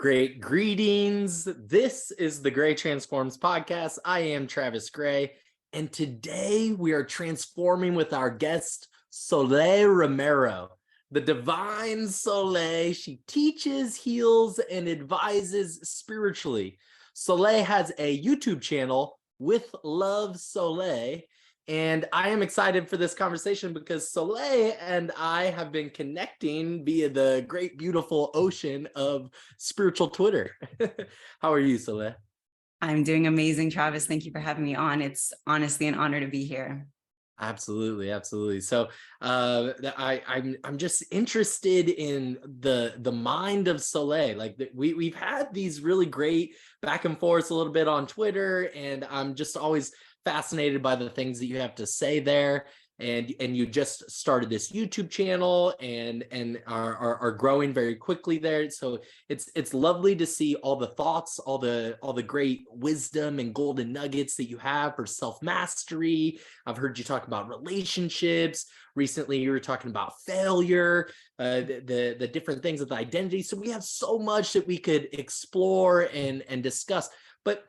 Great greetings. This is the Gray Transforms podcast. I am Travis Gray, and today we are transforming with our guest, Soleil Romero, the divine Soleil. She teaches, heals, and advises spiritually. Soleil has a YouTube channel, With Love Soleil, and I am excited for this conversation because Soleil and I have been connecting via the great, beautiful ocean of spiritual Twitter. How are you, Soleil? I'm doing amazing, Travis. Thank you for having me on. It's honestly an honor to be here. Absolutely, absolutely. So I'm just interested in the mind of Soleil. Like we've had these really great back and forths a little bit on Twitter, and I'm just always fascinated by the things that you have to say there. And you just started this YouTube channel and are growing very quickly there. So it's lovely to see all the thoughts, all the great wisdom and golden nuggets that you have for self-mastery. I've heard you talk about relationships. Recently, you were talking about failure, the different things of the identity. So we have so much that we could explore and discuss. But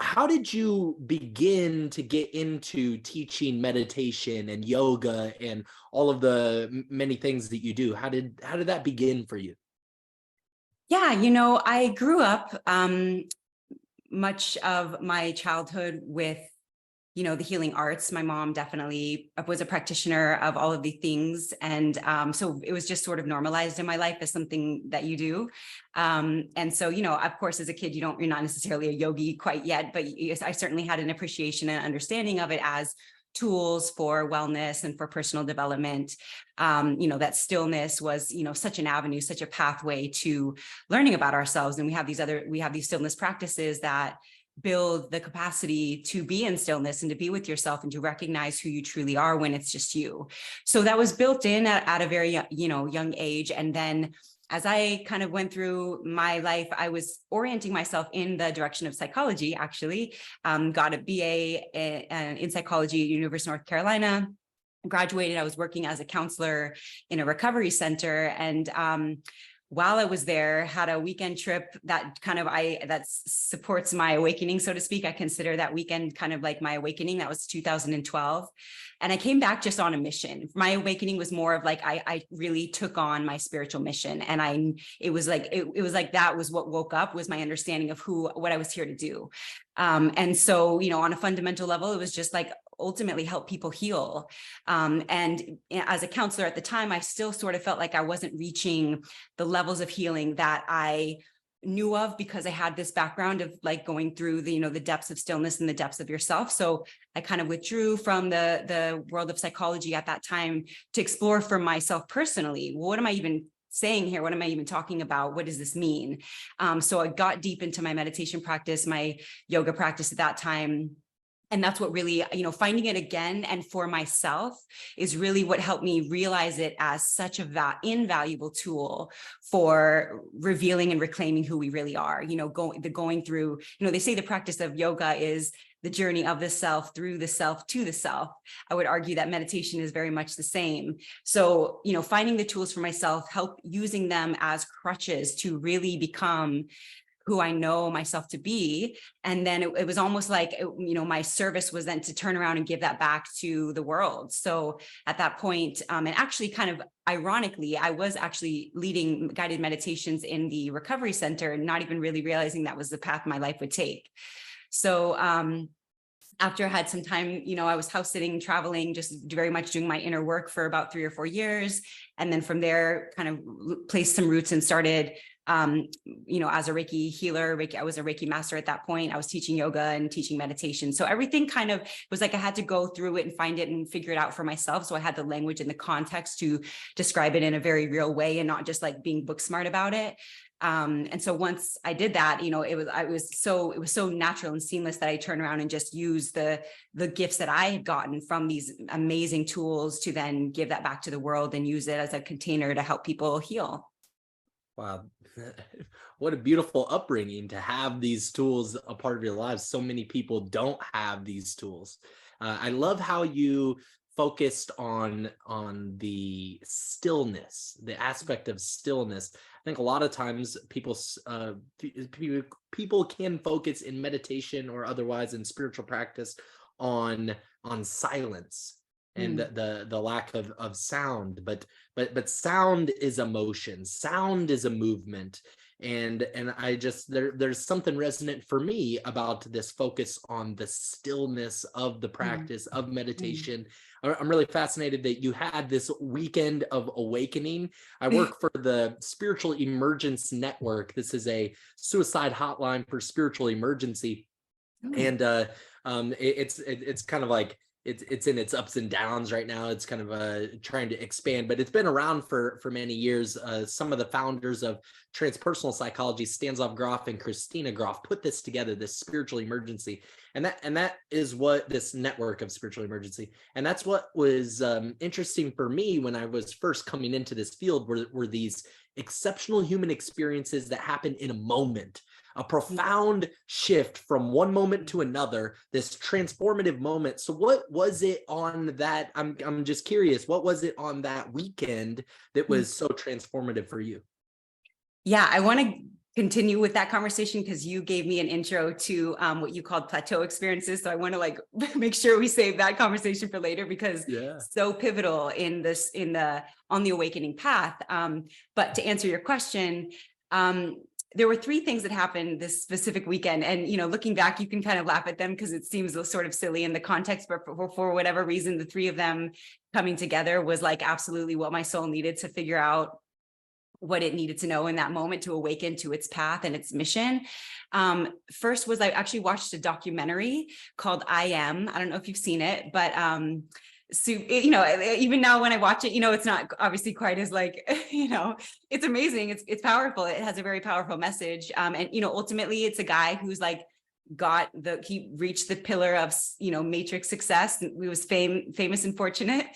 how did you begin to get into teaching meditation and yoga and all of the many things that you do? How did that begin for you? Yeah, I grew up much of my childhood with, the healing arts. My mom definitely was a practitioner of all of the things. And so it was just sort of normalized in my life as something that you do. And so, of course, as a kid, you're not necessarily a yogi quite yet, but I certainly had an appreciation and understanding of it as tools for wellness and for personal development. That stillness was, such an avenue, such a pathway to learning about ourselves. And we have these stillness practices that build the capacity to be in stillness and to be with yourself and to recognize who you truly are when it's just you. So that was built in at a very, young age. And then as I kind of went through my life, I was orienting myself in the direction of psychology, actually. Got a BA in psychology at University of North Carolina. Graduated, I was working as a counselor in a recovery center. And while I was there, had a weekend trip that that supports my awakening, so to speak. I consider that weekend kind of like my awakening. That was 2012. And I came back just on a mission. My awakening was more of like, I really took on my spiritual mission. And it was like that was what woke up, was my understanding of what I was here to do. And so, on a fundamental level, it was just like, ultimately help people heal. And as a counselor at the time, I still sort of felt like I wasn't reaching the levels of healing that I knew of, because I had this background of like going through the depths of stillness and the depths of yourself. So I kind of withdrew from the world of psychology at that time to explore for myself personally. What am I even saying here? What am I even talking about? What does this mean? So I got deep into my meditation practice, my yoga practice at that time. And that's what really, finding it again and for myself is really what helped me realize it as such invaluable tool for revealing and reclaiming who we really are. Going through, they say the practice of yoga is the journey of the self through the self to the self. I would argue that meditation is very much the same. So, finding the tools for myself, help using them as crutches to really become who I know myself to be. And then it was almost like, my service was then to turn around and give that back to the world. So at that point, and actually kind of ironically, I was actually leading guided meditations in the recovery center and not even really realizing that was the path my life would take. So, after I had some time, I was house sitting, traveling, just very much doing my inner work for about 3 or 4 years. And then from there, kind of placed some roots and started, as a Reiki healer. I was a Reiki master at that point. I was teaching yoga and teaching meditation. So everything kind of was like, I had to go through it and find it and figure it out for myself. So I had the language and the context to describe it in a very real way and not just like being book smart about it. And so once I did that, it was so natural and seamless that I turned around and just used the gifts that I had gotten from these amazing tools to then give that back to the world and use it as a container to help people heal. Wow. What a beautiful upbringing to have these tools a part of your lives. So many people don't have these tools. I love how you focused on the stillness, the aspect of stillness. I think a lot of times people can focus in meditation or otherwise in spiritual practice on silence and Mm, the lack of sound, but sound is emotion, sound is a movement. And I just there's something resonant for me about this focus on the stillness of the mm, practice of mm. meditation. I'm really fascinated that you had this weekend of awakening. I work for the Spiritual Emergence Network. This is a suicide hotline for spiritual emergency. Oh. And it's kind of like it's in its ups and downs right now. It's kind of trying to expand, but it's been around for many years. Some of the founders of transpersonal psychology, Stanislav Grof and Christina Grof, put this together, this spiritual emergency, and that is what this network of spiritual emergency, and that's what was interesting for me when I was first coming into this field, were these exceptional human experiences that happen in a moment, a profound shift from one moment to another, this transformative moment. So what was it on that? I'm just curious, what was it on that weekend that was so transformative for you? Yeah, I want to continue with that conversation because you gave me an intro to what you called plateau experiences. So I want to like make sure we save that conversation for later because Yeah. so pivotal in the on the awakening path. But to answer your question, there were three things that happened this specific weekend. And, looking back, you can kind of laugh at them because it seems sort of silly in the context, but for whatever reason, the three of them coming together was like absolutely what my soul needed to figure out what it needed to know in that moment to awaken to its path and its mission. First was I actually watched a documentary called I Am. I don't know if you've seen it, but so even now when I watch it, it's not obviously quite as like, it's amazing. It's powerful. It has a very powerful message. And ultimately it's a guy who's like he reached the pillar of matrix success. He was famous and fortunate,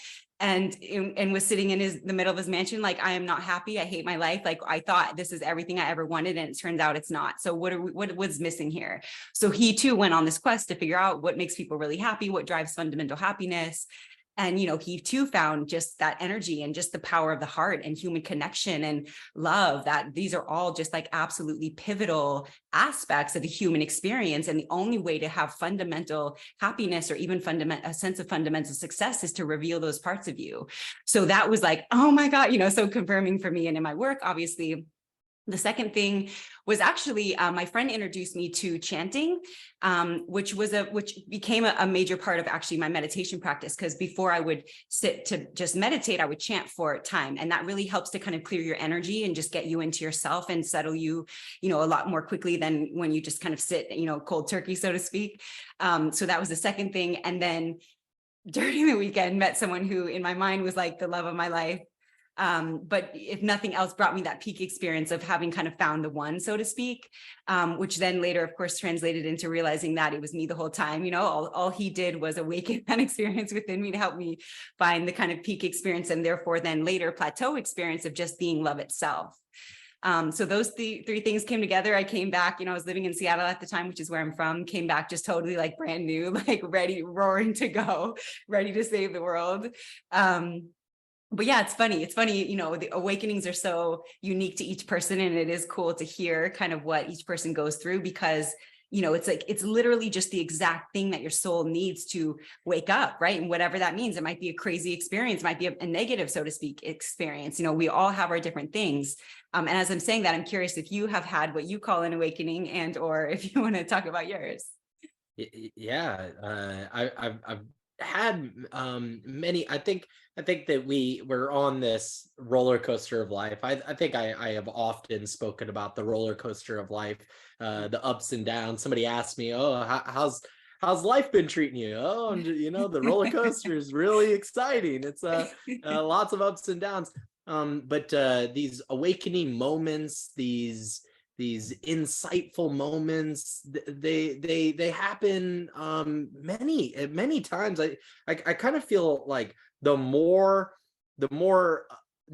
and was sitting in the middle of his mansion like, I am not happy, I hate my life, like I thought this is everything I ever wanted, and it turns out it's not. So what was missing here? So he too went on this quest to figure out what makes people really happy, what drives fundamental happiness. And he too found just that energy and just the power of the heart and human connection and love, that these are all just like absolutely pivotal aspects of the human experience. And the only way to have fundamental happiness or even a sense of fundamental success is to reveal those parts of you. So that was like, oh my God, so confirming for me and in my work, obviously. The second thing was actually my friend introduced me to chanting, which became a major part of actually my meditation practice. Because before I would sit to just meditate, I would chant for time, and that really helps to kind of clear your energy and just get you into yourself and settle you, a lot more quickly than when you just kind of sit, cold turkey, so to speak. So that was the second thing, and then during the weekend, met someone who, in my mind, was like the love of my life. But if nothing else, brought me that peak experience of having kind of found the one, so to speak, which then later, of course, translated into realizing that it was me the whole time. All he did was awaken that experience within me to help me find the kind of peak experience, and therefore then later plateau experience of just being love itself. So those three things came together. I came back, I was living in Seattle at the time, which is where I'm from, came back just totally like brand new, like ready, roaring to go, ready to save the world. But yeah, it's funny, the awakenings are so unique to each person, and it is cool to hear kind of what each person goes through, because it's like, it's literally just the exact thing that your soul needs to wake up, right? And whatever that means, it might be a crazy experience, it might be a negative, so to speak, experience. We all have our different things. And as I'm saying that, I'm curious if you have had what you call an awakening, and or if you want to talk about yours. Yeah, I've had many. I think that we're on this roller coaster of life. I think I have often spoken about the roller coaster of life, the ups and downs. Somebody asked me, "Oh, how's life been treating you?" Oh, the roller coaster is really exciting. It's lots of ups and downs. But these awakening moments, these insightful moments, they happen many times. I kind of feel like the more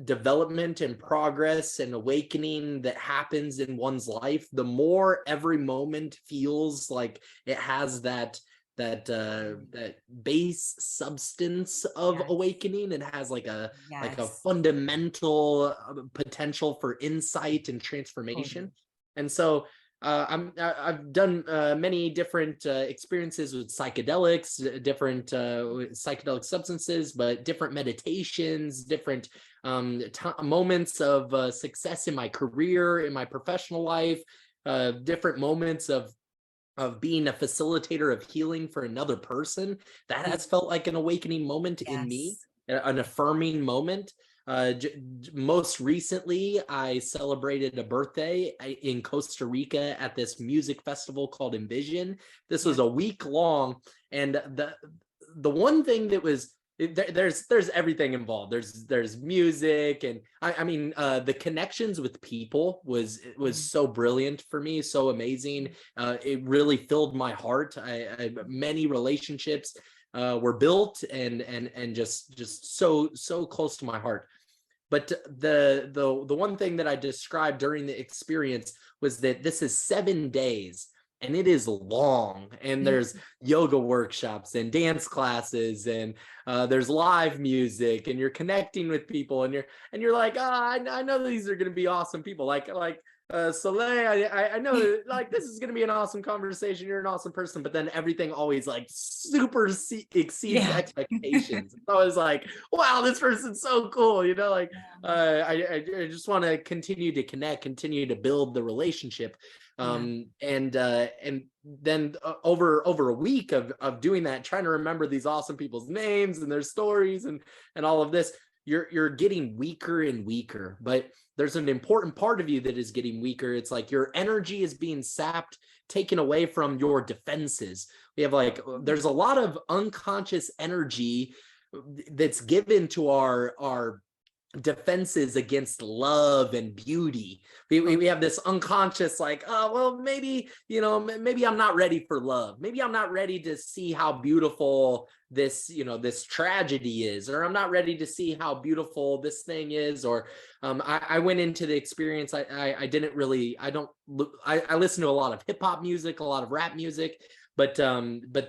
development and progress and awakening that happens in one's life, the more every moment feels like it has that that base substance of Yes. awakening. It has like a Yes. fundamental potential for insight and transformation. Totally. And so I've done many different experiences with psychedelics, different psychedelic substances, but different meditations, different moments of success in my career, in my professional life, different moments of being a facilitator of healing for another person. That has felt like an awakening moment in me, Yes. an affirming moment. Most recently, I celebrated a birthday in Costa Rica at this music festival called Envision. This Yeah. was a week long, and the one thing that was there's everything involved. There's music, and I mean the connections with people was Mhm. so brilliant for me, so amazing. It really filled my heart. Many relationships were built, and just so close to my heart. But the one thing that I described during the experience was that this is 7 days, and it is long, and there's yoga workshops and dance classes, and there's live music, and you're connecting with people, and you're like, I know these are going to be awesome people, like Soleil. I know that, like, this is going to be an awesome conversation. You're an awesome person, but then everything always like super exceeds Yeah. expectations. So I was like, wow, this person's so cool, like I just want to continue to connect, continue to build the relationship. Yeah. And then over a week of doing that, trying to remember these awesome people's names and their stories and all of this, you're getting weaker and weaker. But there's an important part of you that is getting weaker. It's like your energy is being sapped, taken away from your defenses. We have there's a lot of unconscious energy that's given to our defenses against love and beauty. We have this unconscious, like, oh, well, maybe, maybe I'm not ready for love. Maybe I'm not ready to see how beautiful this tragedy is, or I'm not ready to see how beautiful this thing is. Or I went into the experience. I didn't really, I listen to a lot of hip hop music, a lot of rap music, but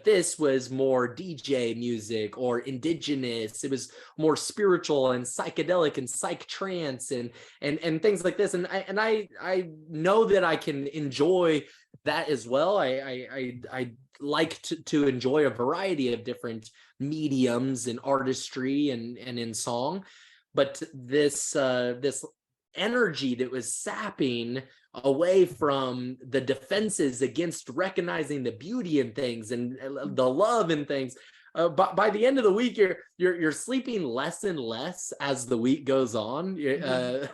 this was more DJ music or indigenous. It was more spiritual and psychedelic and psych trance and things like this. And I know that I can enjoy that as well. I like to enjoy a variety of different mediums in artistry and in song, but this energy that was sapping away from the defenses against recognizing the beauty in things and the love in things. But by the end of the week, you're sleeping less and less as the week goes on.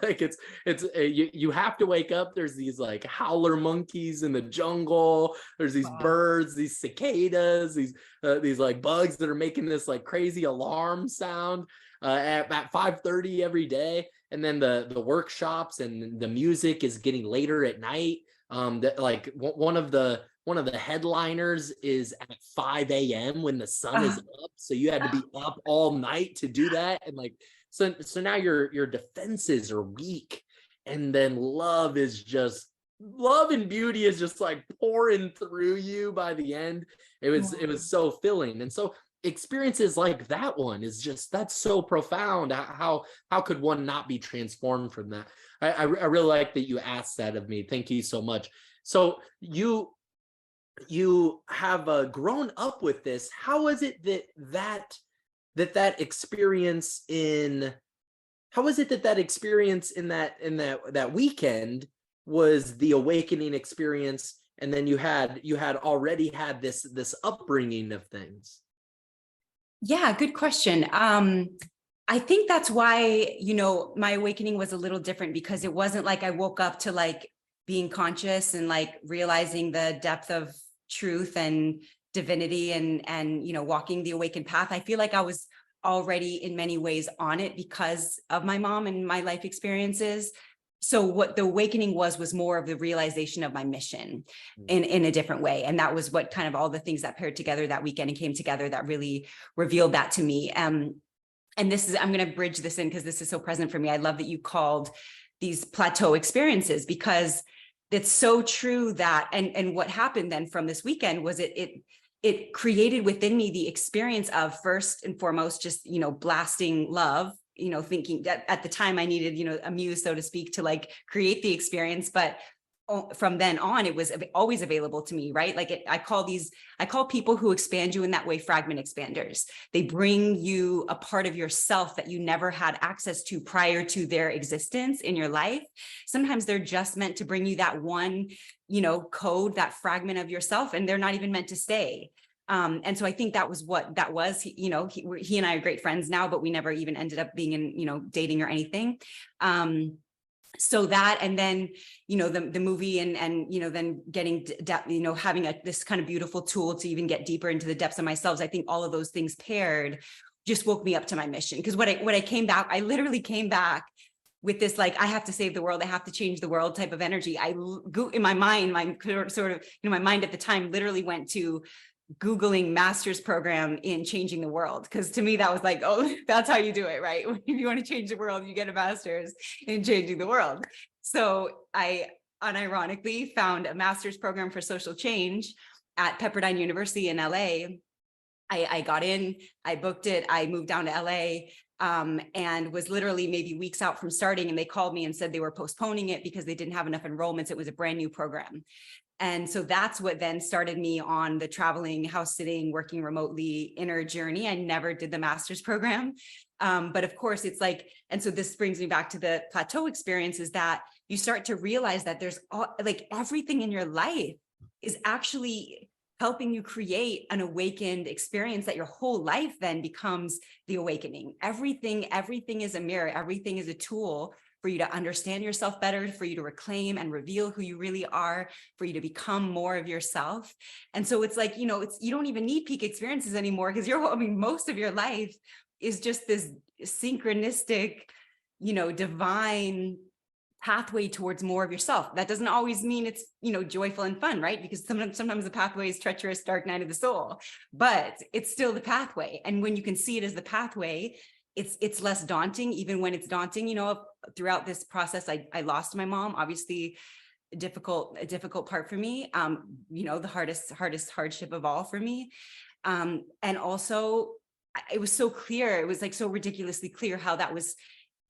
Like you have to wake up. There's these like howler monkeys in the jungle. There's these Wow. birds, these cicadas, these like bugs that are making this like crazy alarm sound at 5:30 every day. And then the workshops and the music is getting later at night. That like one of the headliners is at 5 a.m. when the sun is up. So you had to be up all night to do that. And like, so now your defenses are weak. And then love and beauty is just like pouring through you by the end. It was so filling. And so experiences like that one is just, that's so profound. How could one not be transformed from that? I really like that you asked that of me. Thank you so much. So you have grown up with this. How is it that experience in how is it that experience in that weekend was the awakening experience, and then you had already had this upbringing of things? Yeah, good question. I think that's why, my awakening was a little different, because it wasn't like I woke up to like being conscious and like realizing the depth of truth and divinity and walking the awakened path. I feel like I was already in many ways on it because of my mom and my life experiences. So what the awakening was more of the realization of my mission in a different way. And that was what kind of all the things that paired together that weekend and came together that really revealed that to me. And this is, I'm going to bridge this in because this is so present for me. I love that you called these plateau experiences, because it's so true that, and what happened then from this weekend was it it created within me the experience of, first and foremost, just, blasting love, thinking that at the time I needed, a muse, so to speak, to like create the experience. But from then on, it was always available to me, right? Like I call people who expand you in that way fragment expanders. They bring you a part of yourself that you never had access to prior to their existence in your life. Sometimes they're just meant to bring you that one, code, that fragment of yourself, and they're not even meant to stay. And so I think that was what that was. He and I are great friends now, but we never even ended up being in, dating or anything. So that, and then, the movie and then getting depth, having this kind of beautiful tool to even get deeper into the depths of myself. I think all of those things paired just woke me up to my mission. Because when I came back, I literally came back with this, like, I have to save the world, I have to change the world type of energy. In my mind, my sort of, my mind at the time literally went to Googling master's program in changing the world. Because to me, that was like, oh, that's how you do it, right? If you want to change the world, you get a master's in changing the world. So I unironically found a master's program for social change at Pepperdine University in LA. I got in, I booked it, I moved down to LA, and was literally maybe weeks out from starting. And they called me and said they were postponing it because they didn't have enough enrollments. It was a brand new program. And so that's what then started me on the traveling, house sitting, working remotely inner journey. I never did the master's program. But of course it's like, and so this brings me back to the Plateau experience, is that you start to realize that there's like everything in your life is actually helping you create an awakened experience, that your whole life then becomes the awakening. Everything is a mirror. Everything is a tool for you to understand yourself better, for you to reclaim and reveal who you really are, for you to become more of yourself. And so it's like, you don't even need peak experiences anymore, because most of your life is just this synchronistic, divine pathway towards more of yourself. That doesn't always mean it's, joyful and fun, right? Because sometimes the pathway is treacherous, dark night of the soul, but it's still the pathway. And when you can see it as the pathway, it's less daunting, even when it's daunting. Throughout this process, I lost my mom, obviously a difficult part for me. The hardest hardship of all for me. And also it was so clear. It was like so ridiculously clear how that was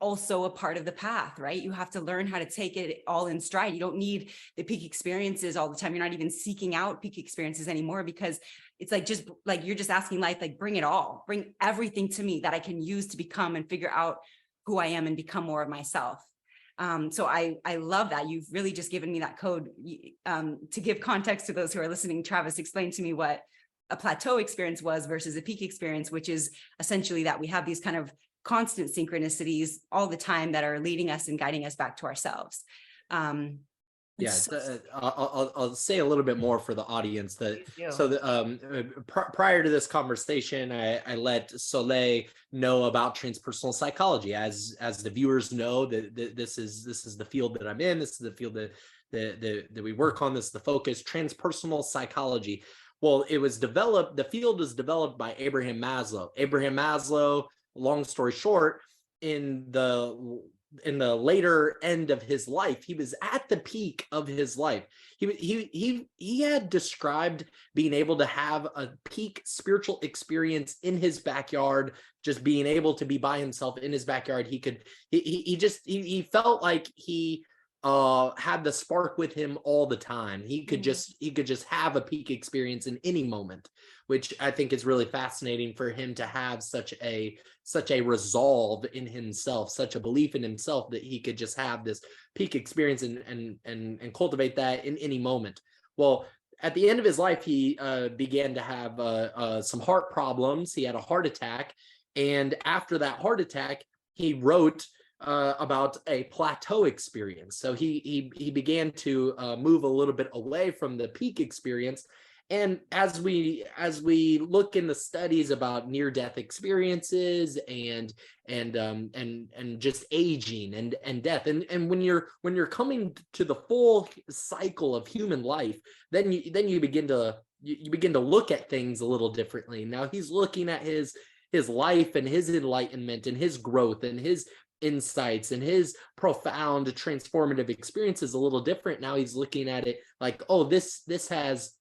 also a part of the path, right? You have to learn how to take it all in stride. You don't need the peak experiences all the time. You're not even seeking out peak experiences anymore, because it's like, just like, you're just asking life, like, bring it all, bring everything to me that I can use to become and figure out who I am and become more of myself. So I love that. You've really just given me that code. To give context to those who are listening, Travis explained to me what a plateau experience was versus a peak experience, which is essentially that we have these kind of constant synchronicities all the time that are leading us and guiding us back to ourselves. Yeah, I'll say a little bit more for the audience. Prior to this conversation, I let Soleil know about transpersonal psychology. As the viewers know, that this is the field that I'm in. This is the field that we work on. This is the focus, transpersonal psychology. Well, the field was developed by Abraham Maslow. Abraham Maslow, long story short, in the later end of his life, he was at the peak of his life. He had described being able to have a peak spiritual experience in his backyard, just being able to be by himself in his backyard. He felt like he had the spark with him all the time. He could just have a peak experience in any moment, which I think is really fascinating for him to have such a resolve in himself, such a belief in himself, that he could just have this peak experience and cultivate that in any moment. Well, at the end of his life, he began to have some heart problems. He had a heart attack, and after that heart attack, he wrote about a plateau experience. So he began to move a little bit away from the peak experience. And as we look in the studies about near-death experiences and just aging and death, and when you're coming to the full cycle of human life, then you begin to look at things a little differently. Now he's looking at his life and his enlightenment and his growth and his insights and his profound transformative experiences a little different. Now he's looking at it like, oh, this has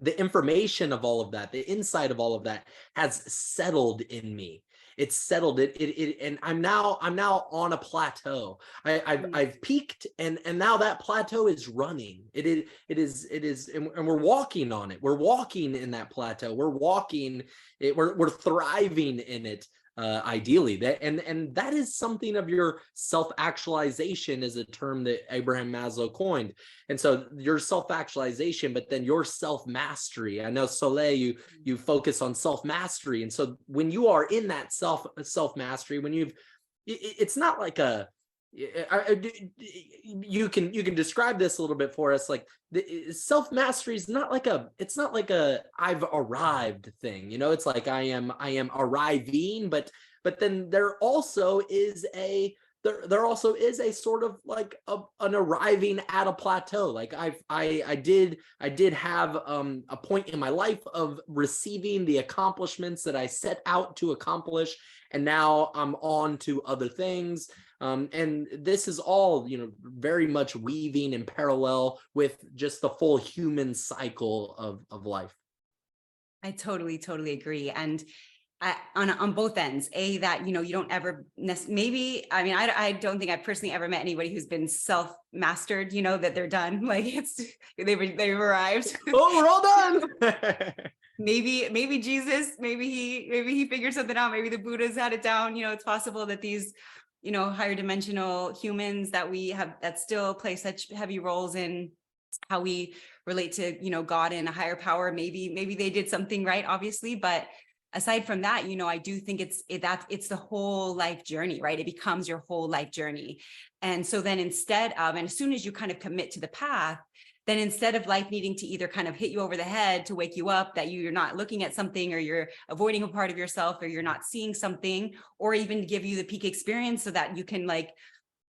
the information of all of that, the insight of all of that has settled in me. It's settled and I'm now on a plateau. I've peaked, and now that plateau is running. It is, and we're walking on it. We're walking in that plateau. We're walking it. We're thriving in it. Ideally, and that is something of your self-actualization, is a term that Abraham Maslow coined. And so your self-actualization, but then your self-mastery. I know, Soleil, you focus on self-mastery. And so when you are in that self-mastery, when it's not like a, you can describe this a little bit for us. Like, the self-mastery is not like it's not like a I've arrived thing. It's like I am arriving, but then there also is a sort of like an arriving at a plateau. Like I did have a point in my life of receiving the accomplishments that I set out to accomplish, and now I'm on to other things. And this is all, very much weaving in parallel with just the full human cycle of life. I totally agree. And on both ends, that, you don't ever maybe, I mean, I don't think I've personally ever met anybody who's been self-mastered, that they're done. Like, they've arrived. Oh, we're all done. Maybe Jesus, maybe he figured something out. Maybe the Buddha's had it down. It's possible that these, higher dimensional humans that we have, that still play such heavy roles in how we relate to, God and a higher power. Maybe they did something right, obviously, but aside from that, I do think it's the whole life journey, right? It becomes your whole life journey. And so then instead of, and as soon as you kind of commit to the path, then instead of life needing to either kind of hit you over the head to wake you up that you're not looking at something, or you're avoiding a part of yourself, or you're not seeing something, or even give you the peak experience so that you can like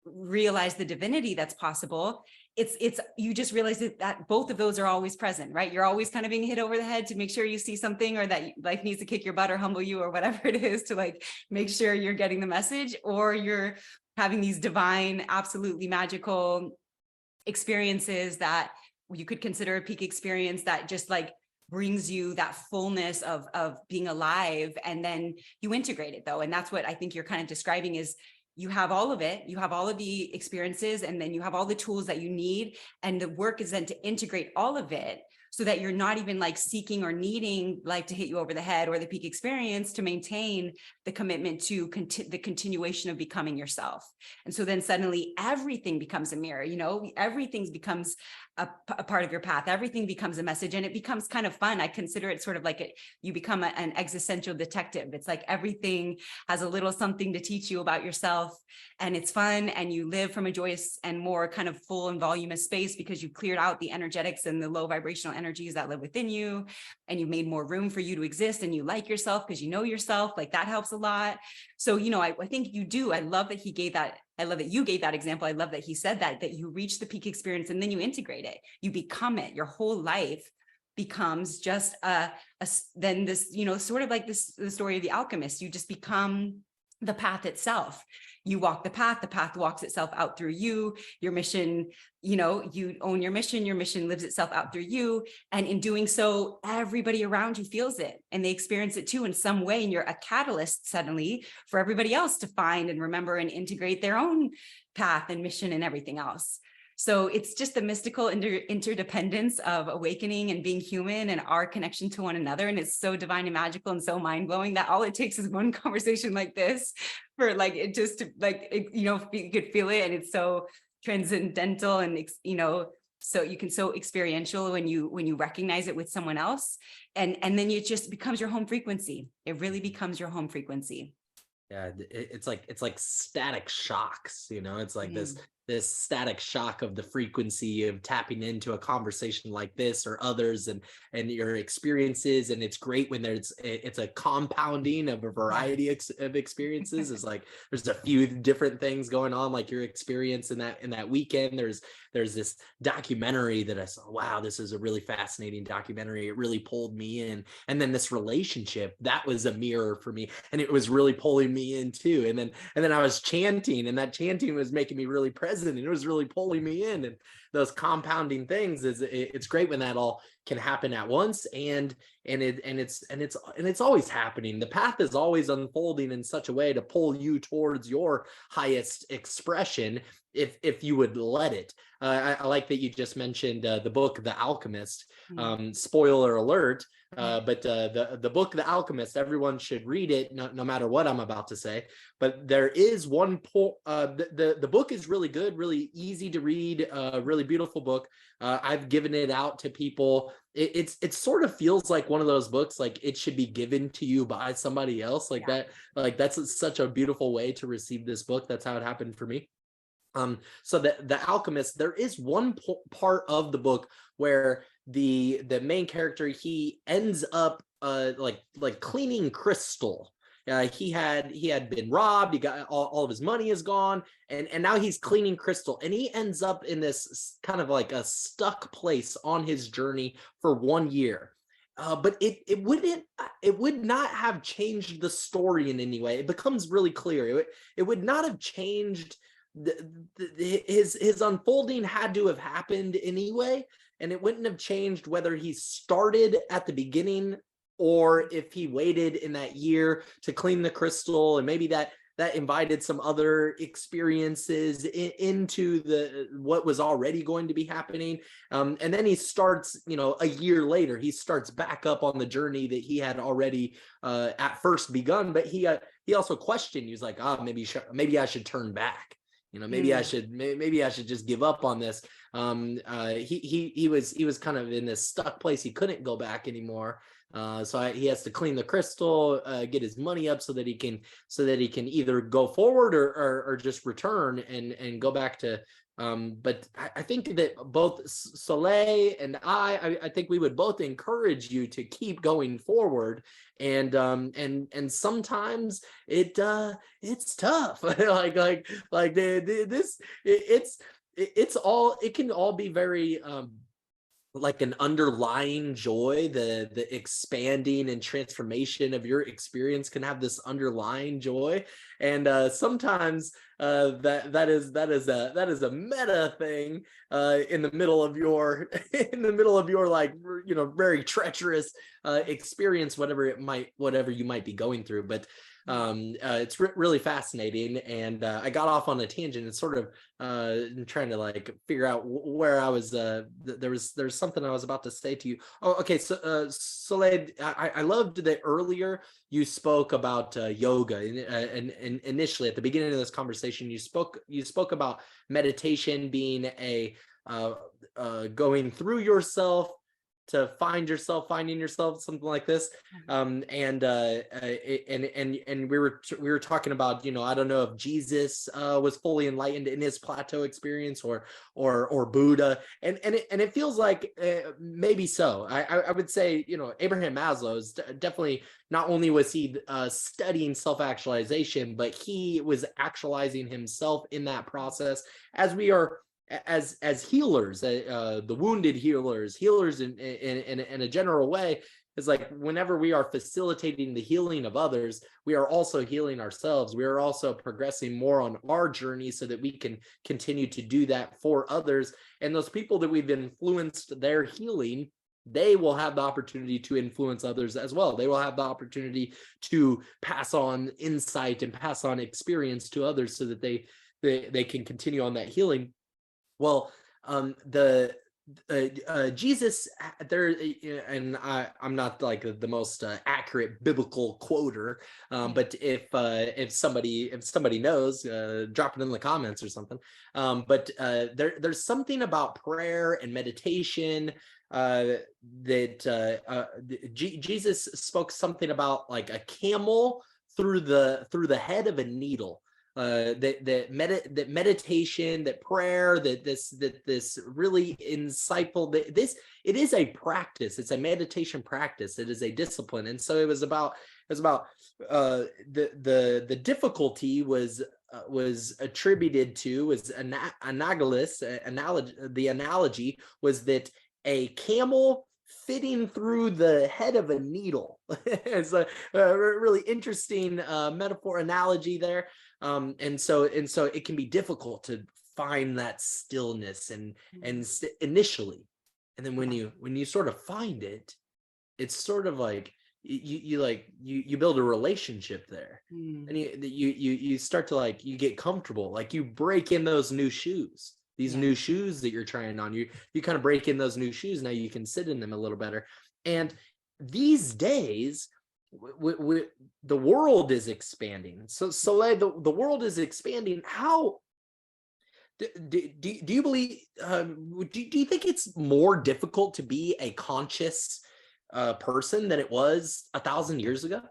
realize the divinity that's possible, it's you just realize that both of those are always present, right? You're always kind of being hit over the head to make sure you see something, or that life needs to kick your butt or humble you or whatever it is to like make sure you're getting the message, or you're having these divine, absolutely magical experiences that you could consider a peak experience, that just like brings you that fullness of being alive. And then you integrate it though. And that's what I think you're kind of describing, is you have all of it, you have all of the experiences, and then you have all the tools that you need. And the work is then to integrate all of it so that you're not even like seeking or needing life to hit you over the head or the peak experience to maintain the commitment to the continuation of becoming yourself. And so then suddenly everything becomes a mirror, everything becomes a part of your path. Everything becomes a message, and it becomes kind of fun. I consider it sort of like you become an existential detective. It's like everything has a little something to teach you about yourself, and it's fun, and you live from a joyous and more kind of full and voluminous space because you've cleared out the energetics and the low vibrational energies that live within you, and you've made more room for you to exist, and you like yourself because you know yourself. Like, that helps a lot. So, I think you do. I love that he gave that. I love that you gave that example. I love that he said that you reach the peak experience and then you integrate it. You become it. Your whole life becomes just then this, sort of like the story of the alchemist. You just become the path itself. You walk the path walks itself out through you. Your mission, you own your mission lives itself out through you. And in doing so, everybody around you feels it and they experience it too in some way. And you're a catalyst suddenly for everybody else to find and remember and integrate their own path and mission and everything else. So it's just the mystical interdependence of awakening and being human and our connection to one another. And it's so divine and magical and so mind blowing that all it takes is one conversation like this for like it just to like, you could feel it. And it's so transcendental and, so you can so experiential when you recognize it with someone else. And then it just becomes your home frequency. It really becomes your home frequency. Yeah, it's like static shocks, it's like this static shock of the frequency of tapping into a conversation like this or others and your experiences. And it's great when it's a compounding of a variety of experiences. It's like there's a few different things going on, like your experience in that weekend. There's this documentary that I saw. Wow, this is a really fascinating documentary. It really pulled me in. And then this relationship, that was a mirror for me, and it was really pulling me in too. And then I was chanting, and that chanting was making me really present, and it was really pulling me in. And those compounding things, it's great when that all can happen at once, and it's always happening. The path is always unfolding in such a way to pull you towards your highest expression if you would let it. I like that you just mentioned the book The Alchemist. Spoiler alert, but the book The Alchemist, everyone should read it, no matter what I'm about to say. But there is one point. The book is really good, really easy to read, really beautiful book. I've given it out to people. It sort of feels like one of those books, like it should be given to you by somebody else, like that. Like that's such a beautiful way to receive this book. That's how it happened for me. So the Alchemist, there is one part of the book where the main character, he ends up like cleaning crystal. He had been robbed. He got all of his money is gone, and now he's cleaning crystal, and he ends up in this kind of like a stuck place on his journey for 1 year. But it would not have changed the story in any way. It becomes really clear. It would not have changed his unfolding. Had to have happened anyway, and it wouldn't have changed whether he started at the beginning or if he waited in that year to clean the crystal, and maybe that invited some other experiences into what was already going to be happening. And then he starts, a year later, he starts back up on the journey that he had already at first begun. But he also questioned. He was like, maybe I should turn back. Maybe I should just give up on this. He was kind of in this stuck place. He couldn't go back anymore. So he has to clean the crystal, get his money up so that he can either go forward or just return and go back to. But I think that both Soleil and I think we would both encourage you to keep going forward. And sometimes it's tough. It can all be very like an underlying joy. The expanding and transformation of your experience can have this underlying joy, and sometimes that is a meta thing in the middle of your like very treacherous experience, whatever you might be going through. But it's really fascinating, and I got off on a tangent and sort of trying to like figure out where I was. There's something I was about to say to you. Oh, okay. So Soleil, I loved that earlier you spoke about yoga, and initially at the beginning of this conversation, you spoke about meditation being a going through yourself to finding yourself, something like this. And we were talking about, I don't know if Jesus was fully enlightened in his Plateau experience or Buddha, and it feels like maybe so. I would say, Abraham Maslow is definitely, not only was he studying self-actualization, but he was actualizing himself in that process, as we are as healers, the wounded healers in a general way. Is like whenever we are facilitating the healing of others, we are also healing ourselves. We are also progressing more on our journey so that we can continue to do that for others. And those people that we've influenced their healing, they will have the opportunity to influence others as well. They will have the opportunity to pass on insight and pass on experience to others so that they can continue on that healing. Well, Jesus there, and I'm not like the most accurate biblical quoter, but if somebody knows, drop it in the comments or something. But there's something about prayer and meditation that Jesus spoke something about, like a camel through the head of a needle. That meditation, that prayer, that this really insightful, it is a practice. It's a meditation practice. It is a discipline. And so it was about the difficulty was attributed to, was analogous. The analogy was that a camel fitting through the head of a needle. It's a really interesting metaphor analogy there. And so it can be difficult to find that stillness and initially. And then when you sort of find it, it's sort of like you build a relationship there, and you start to like, you get comfortable, like you break in those new shoes, these new shoes that you're trying on. You kind of break in those new shoes. Now you can sit in them a little better. And these days, the world is expanding. So Soleil, the world is expanding. How do you believe, do you think it's more difficult to be a conscious person than it was 1,000 years ago?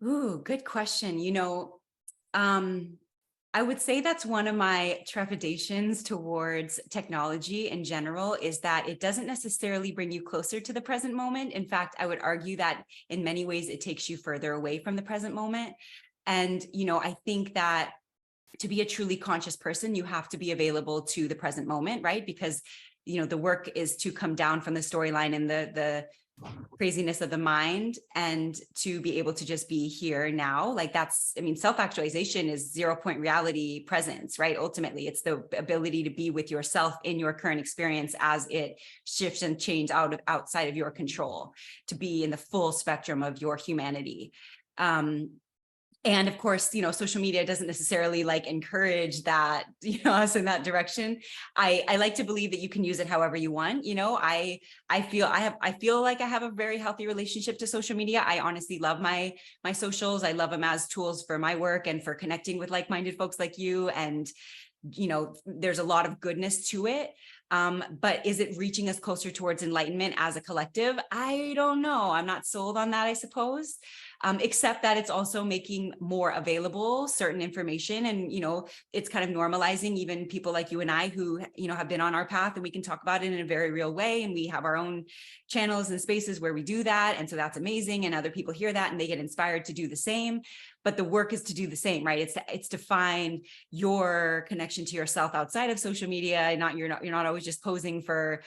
Ooh, good question. I would say that's one of my trepidations towards technology in general, is that it doesn't necessarily bring you closer to the present moment. In fact, I would argue that in many ways it takes you further away from the present moment. And, I think that to be a truly conscious person, you have to be available to the present moment, right? Because, the work is to come down from the storyline and the craziness of the mind, and to be able to just be here now. Like self-actualization is 0-point reality presence, right? Ultimately, it's the ability to be with yourself in your current experience as it shifts and changes outside of your control, to be in the full spectrum of your humanity. And of course, social media doesn't necessarily like encourage that, us in that direction. I like to believe that you can use it however you want. I feel like I have a very healthy relationship to social media. I honestly love my socials. I love them as tools for my work and for connecting with like-minded folks like you. And, there's a lot of goodness to it. But is it reaching us closer towards enlightenment as a collective? I don't know. I'm not sold on that, I suppose. Except that it's also making more available certain information, and it's kind of normalizing even people like you and I who have been on our path, and we can talk about it in a very real way, and we have our own channels and spaces where we do that, and so that's amazing, and other people hear that and they get inspired to do the same. But the work is to do the same, right? It's to find your connection to yourself outside of social media, and you're not always just posing for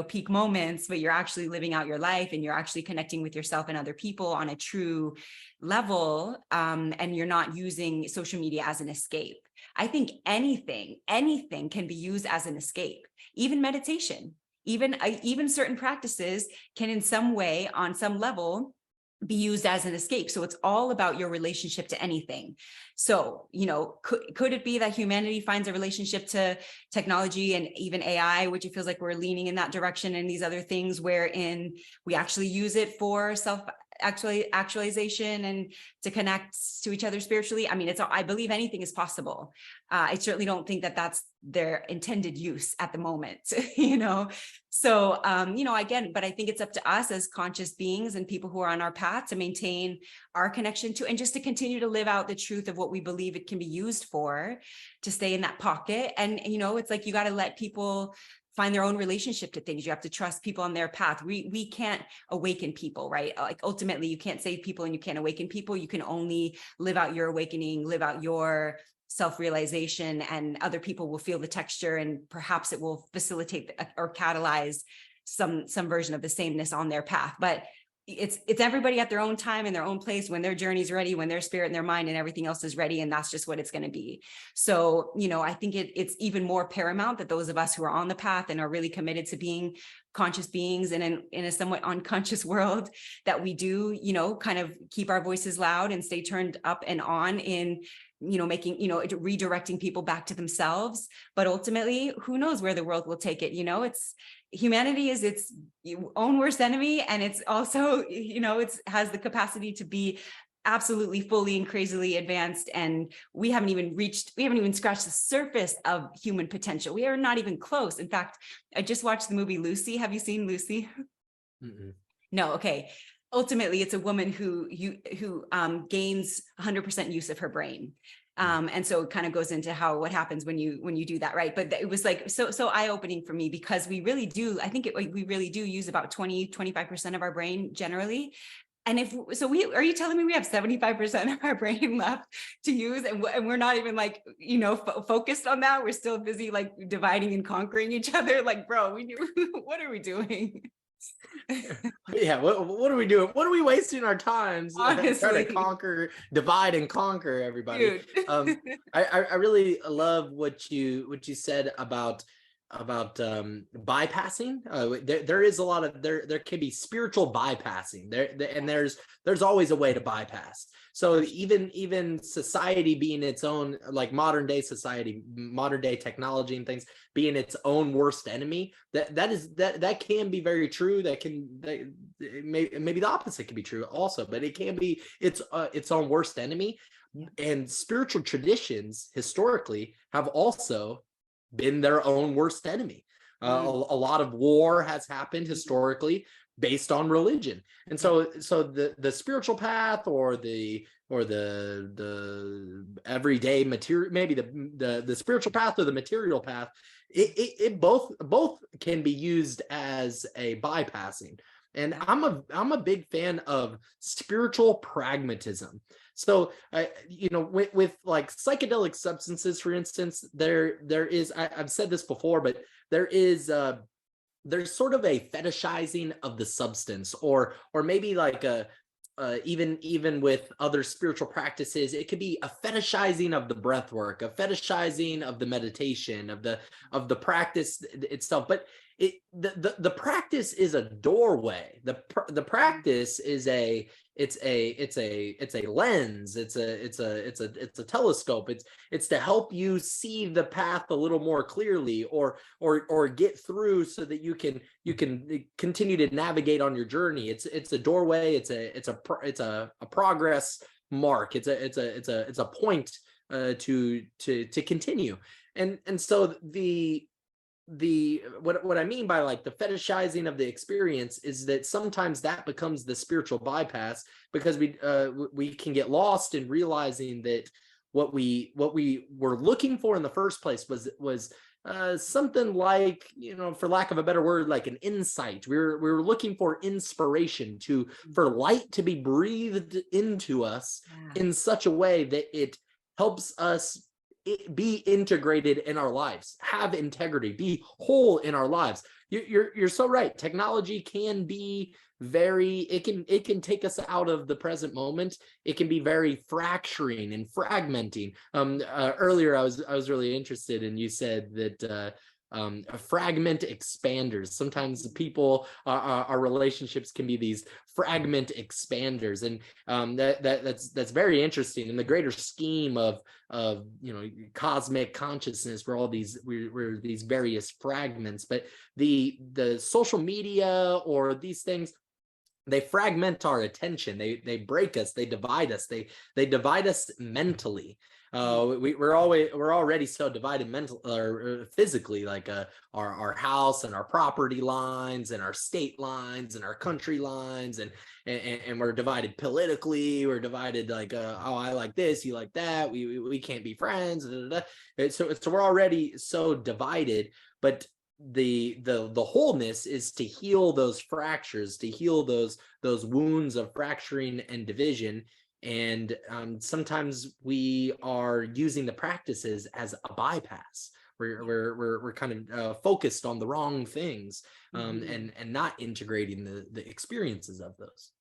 peak moments, but you're actually living out your life, and you're actually connecting with yourself and other people on a true level. And you're not using social media as an escape. I think anything can be used as an escape, even meditation, even certain practices can in some way, on some level, be used as an escape. So it's all about your relationship to anything. So, could it be that humanity finds a relationship to technology and even AI, which it feels like we're leaning in that direction, and these other things wherein we actually use it for self-actualization and to connect to each other spiritually? I mean, I believe anything is possible. I certainly don't think that that's their intended use at the moment, So, again, but I think it's up to us as conscious beings and people who are on our path to maintain our connection to, and just to continue to live out the truth of what we believe it can be used for, to stay in that pocket. And, it's like, you got to let people find their own relationship to things. You have to trust people on their path. We can't awaken people, right? Like ultimately, you can't save people and you can't awaken people. You can only live out your awakening, live out your self-realization, and other people will feel the texture, and perhaps it will facilitate or catalyze some version of the sameness on their path. But it's everybody at their own time and their own place, when their journey's ready, when their spirit and their mind and everything else is ready, and that's just what it's going to be. So, I think it's even more paramount that those of us who are on the path and are really committed to being conscious beings in a somewhat unconscious world, that we do, kind of keep our voices loud and stay turned up and on in making, redirecting people back to themselves. But ultimately, who knows where the world will take it? It's humanity is its own worst enemy. And it's also, it has the capacity to be absolutely fully and crazily advanced. And we haven't even scratched the surface of human potential. We are not even close. In fact, I just watched the movie Lucy. Have you seen Lucy? Mm-mm. No. Okay. Ultimately, it's a woman who gains 100% use of her brain. And so it kind of goes into what happens when you do that, right? But it was like so eye-opening for me, because we really do, I think we really do use about 25% of our brain generally. And are you telling me we have 75% of our brain left to use, and we're not even like, focused on that? We're still busy like dividing and conquering each other. Like, bro, what are we doing? Yeah, what are we doing? What are we wasting our times trying to divide and conquer everybody? Dude. I really love what you said about bypassing. There is a lot of there can be spiritual bypassing and there's always a way to bypass. So even society being its own, like modern day society, modern day technology and things being its own worst enemy, that can be very true. Maybe the opposite can be true also, but it can be its own worst enemy. And spiritual traditions historically have also been their own worst enemy. A lot of war has happened historically based on religion, and so the spiritual path or the everyday material, maybe the spiritual path or the material path, it both can be used as a bypassing. And I'm a big fan of spiritual pragmatism. So, with like psychedelic substances, for instance, there is, I've said this before, but there's sort of a fetishizing of the substance, or maybe like even with other spiritual practices, it could be a fetishizing of the breath work, a fetishizing of the meditation, of the practice itself. But the practice is a doorway. The practice is it's a lens. It's a telescope. It's to help you see the path a little more clearly, or get through so that you can continue to navigate on your journey. It's a doorway. It's a progress mark. It's a point to continue. And so what I mean by like the fetishizing of the experience is that sometimes that becomes the spiritual bypass, because we can get lost in realizing that what we were looking for in the first place was something like, for lack of a better word, like an insight. We were looking for inspiration, for light to be breathed into us in such a way that it helps us be integrated in our lives, have integrity, be whole in our lives. You're so right. Technology can be it can take us out of the present moment. It can be very fracturing and fragmenting. Earlier I was really interested, and you said that fragment expanders. Sometimes people, our relationships can be these fragment expanders, and that's very interesting in the greater scheme of cosmic consciousness. We're these various fragments, but the social media or these things, they fragment our attention. They break us. They divide us. They divide us mentally. We're already so divided mentally or physically, like our house and our property lines and our state lines and our country lines, and we're divided politically. We're divided like, oh, I like this, you like that. We can't be friends. So we're already so divided. But the wholeness is to heal those fractures, to heal those wounds of fracturing and division. And sometimes we are using the practices as a bypass. We're kind of focused on the wrong things, and not integrating the experiences of those.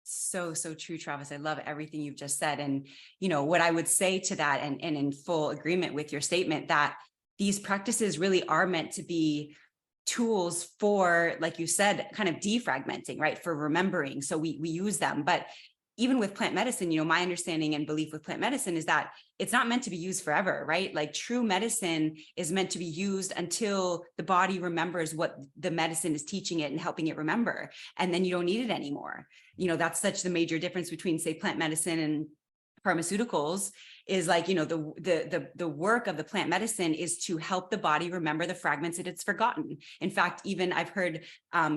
So true, Travis. I love everything you've just said. And what I would say to that, and in full agreement with your statement, that these practices really are meant to be tools for, like you said, kind of defragmenting, right? For remembering. So we use them. But even with plant medicine, my understanding and belief with plant medicine is that it's not meant to be used forever, right? Like true medicine is meant to be used until the body remembers what the medicine is teaching it and helping it remember. And then you don't need it anymore. That's such the major difference between, say, plant medicine and pharmaceuticals, is like, the work of the plant medicine is to help the body remember the fragments that it's forgotten. In fact, even I've heard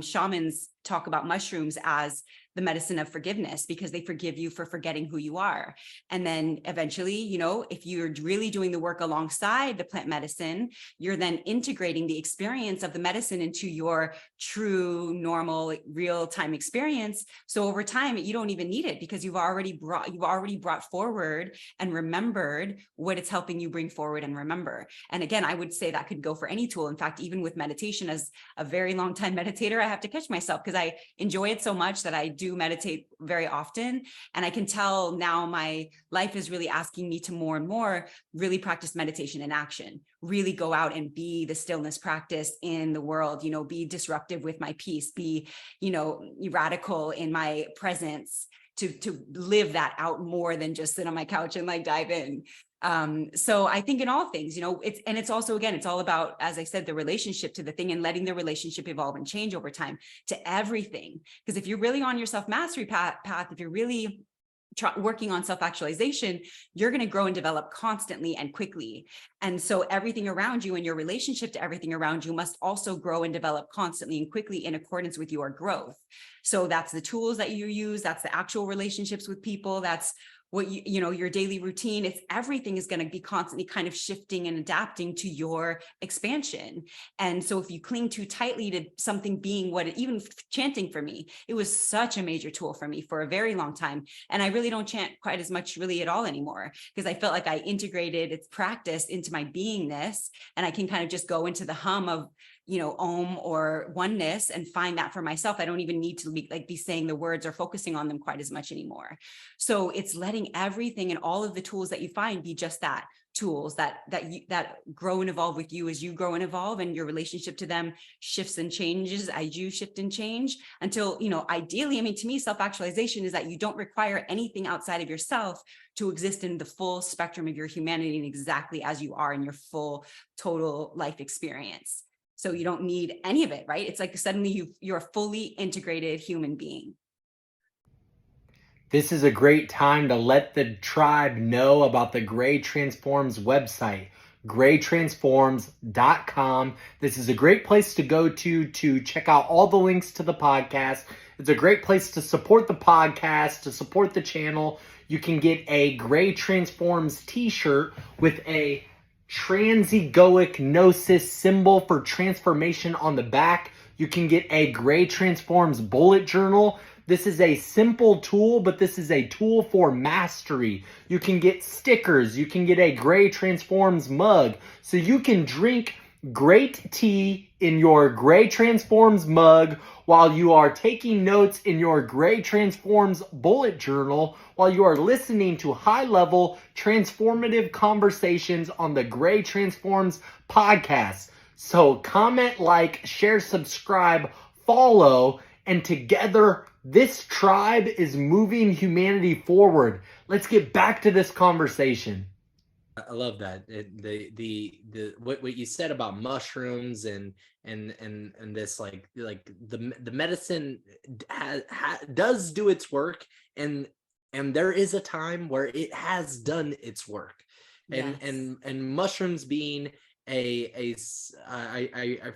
shamans talk about mushrooms as the medicine of forgiveness, because they forgive you for forgetting who you are. And then eventually, if you're really doing the work alongside the plant medicine, you're then integrating the experience of the medicine into your true, normal, real-time experience. So over time, you don't even need it, because you've already brought forward and remembered what it's helping you bring forward and remember. And again, I would say that could go for any tool. In fact, even with meditation, as a very long time meditator, I have to catch myself because I enjoy it so much that I do meditate very often. And I can tell now my life is really asking me to more and more really practice meditation in action, really go out and be the stillness practice in the world, be disruptive with my peace, be, radical in my presence, to live that out more than just sit on my couch and like dive in. So I think in all things, it's also, again, it's all about, as I said, the relationship to the thing and letting the relationship evolve and change over time to everything. Because if you're really on your self-mastery path, if you're really working on self-actualization, you're going to grow and develop constantly and quickly. And so everything around you and your relationship to everything around you must also grow and develop constantly and quickly in accordance with your growth. So that's the tools that you use. That's the actual relationships with people. That's what your daily routine. It's everything is going to be constantly kind of shifting and adapting to your expansion. And so if you cling too tightly to something being even chanting for me, it was such a major tool for me for a very long time. And I really don't chant quite as much really at all anymore, because I felt like I integrated its practice into my beingness, and I can kind of just go into the hum of Om or oneness and find that for myself. I don't even need to be saying the words or focusing on them quite as much anymore. So it's letting everything and all of the tools that you find be just that, tools that grow and evolve with you as you grow and evolve, and your relationship to them shifts and changes as you shift and change until, ideally, to me, self-actualization is that you don't require anything outside of yourself to exist in the full spectrum of your humanity and exactly as you are in your full total life experience. So you don't need any of it, right? It's like suddenly you're a fully integrated human being. This is a great time to let the tribe know about the Gray Transforms website, graytransforms.com. This is a great place to go to check out all the links to the podcast. It's a great place to support the podcast, to support the channel. You can get a Gray Transforms t-shirt with a transegoic gnosis symbol for transformation on the back. You can get a Gray Transforms bullet journal. This is a simple tool, but this is a tool for mastery. You can get stickers. You can get a Gray Transforms mug. So you can drink great tea in your Gray Transforms mug while you are taking notes in your Gray Transforms bullet journal, while you are listening to high-level transformative conversations on the Gray Transforms podcast. So comment, like, share, subscribe, follow, and together this tribe is moving humanity forward. Let's get back to this conversation. I love that. What you said about mushrooms and this the medicine does do its work, and there is a time where it has done its work, and Yes. and mushrooms being I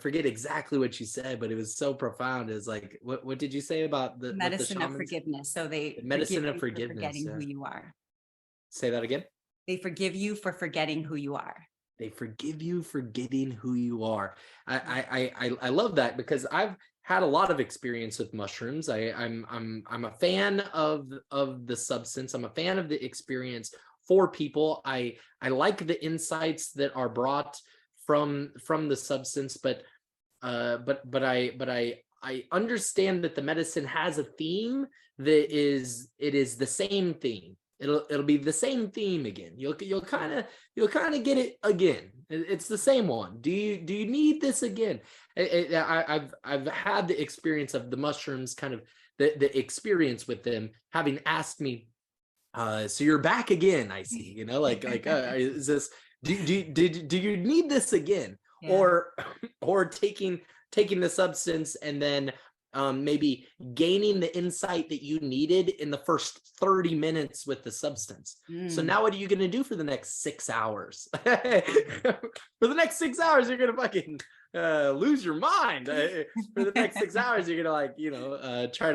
forget exactly what you said, but it was so profound. It was like, what did you say about the Medicine of shamans? forgiveness. So they The forgive medicine of you for forgiveness. forgetting Yeah. who you are. Say that again. They forgive you for forgetting who you are. They forgive you for getting who you are. I love that, because I've had a lot of experience with mushrooms. I'm a fan of the substance. I'm a fan of the experience for people. I like the insights that are brought from the substance, but I understand that the medicine has a theme that is the same theme. It'll be the same theme again. You'll kind of get it again. It's the same one. Do you need this again? I've had the experience of the mushrooms, kind of the experience with them having asked me, so you're back again, I see, is this, do you need this again? Yeah. Or taking the substance and then maybe gaining the insight that you needed in the first 30 minutes with the substance. So now what are you going to do for the next 6 hours? For the next 6 hours, you're going to fucking lose your mind. For the next 6 hours, you're going to try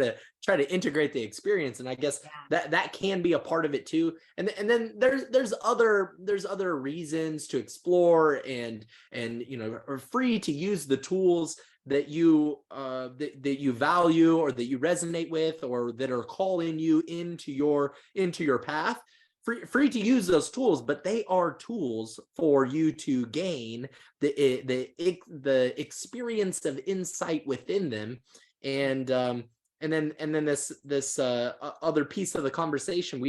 to integrate the experience. And I guess that can be a part of it too. And then there's other reasons to explore, and are free to use the tools that you that you value, or that you resonate with, or that are calling you into your path. Free to use those tools, but they are tools for you to gain the experience of insight within them, and then this other piece of the conversation,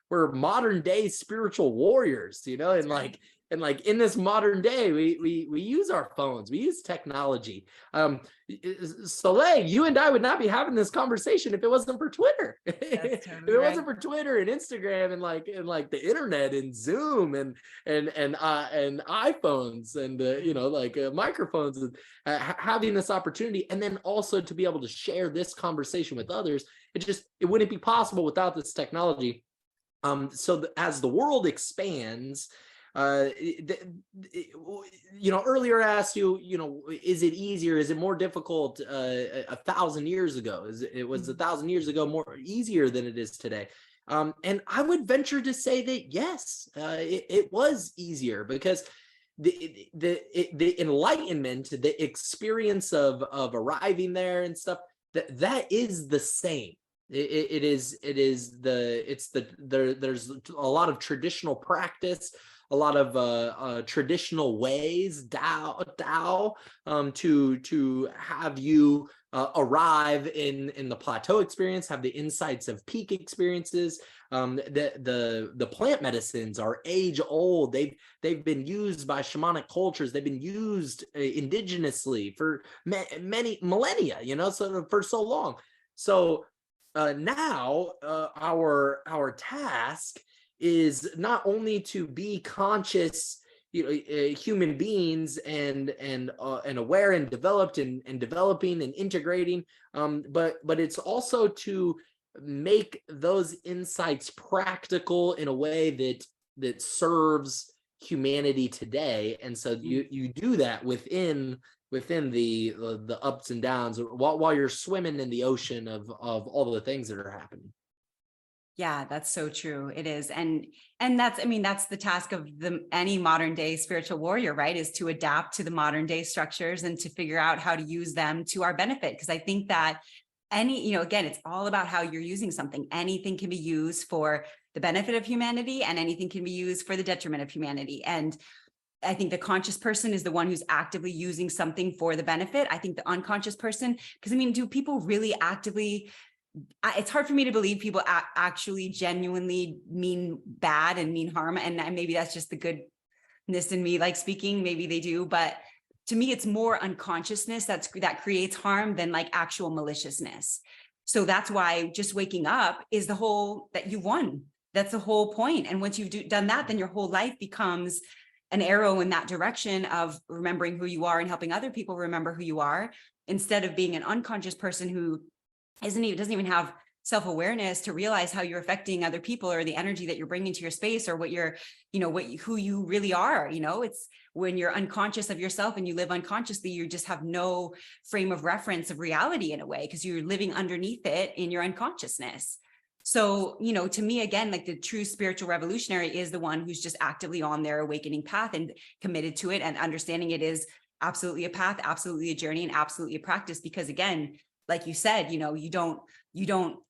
we're modern day spiritual warriors, you know, and right. like in this modern day, we use our phones, we use technology. Soleil, you and I would not be having this conversation if it wasn't for Twitter. That's If totally it right. wasn't for Twitter and Instagram and like the internet and Zoom and iPhones and you know, like microphones, and having this opportunity, and then also to be able to share this conversation with others, it wouldn't be possible without this technology. So as the world expands, you know, earlier I asked you, you know, is it easier? Is it more difficult 1,000 years ago? Was 1,000 years ago more easier than it is today? And I would venture to say that yes, it was easier, because the enlightenment, the experience of arriving there and stuff, that is the same. There's a lot of traditional practice, a lot of traditional ways, Tao, to have you arrive in the plateau experience, have the insights of peak experiences. The plant medicines are age old. They've been used by shamanic cultures. They've been used indigenously for many millennia, you know, so for so long. So now our task is not only to be conscious, you know, human beings and aware and developed and developing and integrating, but it's also to make those insights practical in a way that serves humanity today. And so you do that within the ups and downs while you're swimming in the ocean of all the things that are happening. Yeah, that's so true. It is. And that's, I mean, that's the task of any modern day spiritual warrior, right? Is to adapt to the modern day structures and to figure out how to use them to our benefit. Because I think that you know, again, it's all about how you're using something. Anything can be used for the benefit of humanity, and anything can be used for the detriment of humanity. And I think the conscious person is the one who's actively using something for the benefit. I think the unconscious person, because I mean, do people really actively, it's hard for me to believe people actually genuinely mean bad and mean harm. And maybe that's just the goodness in me, like speaking, maybe they do, but to me, it's more unconsciousness that creates harm than like actual maliciousness. So that's why just waking up is that you won. That's the whole point. And once you've done that, then your whole life becomes an arrow in that direction of remembering who you are and helping other people remember who you are, instead of being an unconscious person who doesn't even have self-awareness to realize how you're affecting other people or the energy that you're bringing to your space, or what you're, you know, who you really are. You know, it's when you're unconscious of yourself and you live unconsciously, you just have no frame of reference of reality in a way, because you're living underneath it in your unconsciousness. So, you know, to me, again, like the true spiritual revolutionary is the one who's just actively on their awakening path and committed to it, and understanding it is absolutely a path, absolutely a journey, and absolutely a practice. Because again, like you said, you know, you don't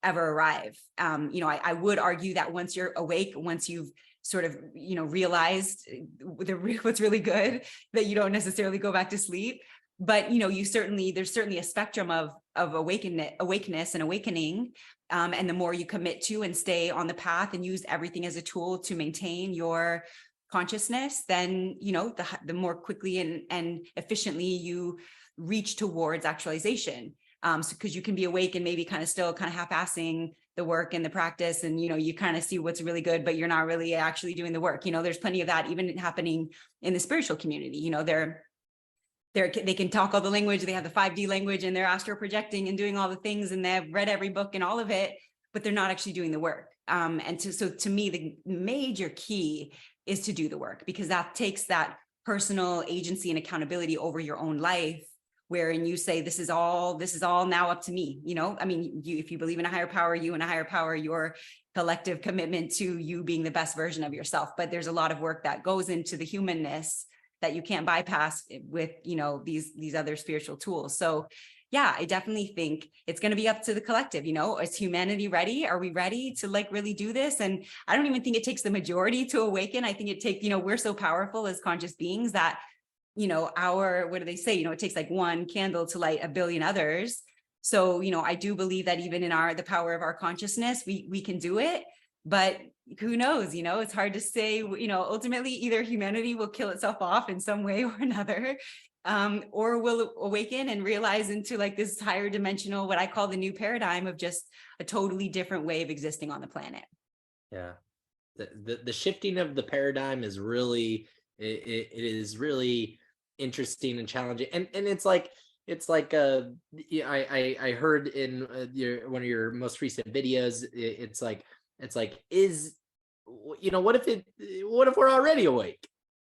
ever arrive. You know, I would argue that once you're awake, once you've sort of, you know, realized what's really good, that you don't necessarily go back to sleep. But, you know, there's certainly a spectrum of awakeness and awakening. And the more you commit to and stay on the path and use everything as a tool to maintain your consciousness, then, you know, the more quickly and efficiently you reach towards actualization. So because you can be awake and maybe still half-assing the work and the practice, and, you know, you see what's really good, but you're not really actually doing the work. You know, there's plenty of that even happening in the spiritual community. You know, they can talk all the language, they have the 5D language, and they're astral projecting and doing all the things, and they've read every book and all of it, but they're not actually doing the work. So to me, the major key is to do the work, because that takes that personal agency and accountability over your own life, wherein you say, this is all now up to me. You know, I mean, if you believe in a higher power, you and a higher power, your collective commitment to you being the best version of yourself. But there's a lot of work that goes into the humanness that you can't bypass with, you know, these other spiritual tools. So yeah, I definitely think it's going to be up to the collective. You know, is humanity ready? Are we ready to really do this? And I don't even think it takes the majority to awaken. I think it takes, you know, we're so powerful as conscious beings that, you know, what do they say? You know, it takes like one candle to light a billion others. So, I do believe that even in the power of our consciousness, we can do it, but who knows, it's hard to say, ultimately either humanity will kill itself off in some way or another, or will awaken and realize into like this higher dimensional, what I call the new paradigm of just a totally different way of existing on the planet. Yeah. The shifting of the paradigm is really, it is really interesting and challenging. And it's like, yeah, I heard in one of your most recent videos, it's like, what if we're already awake?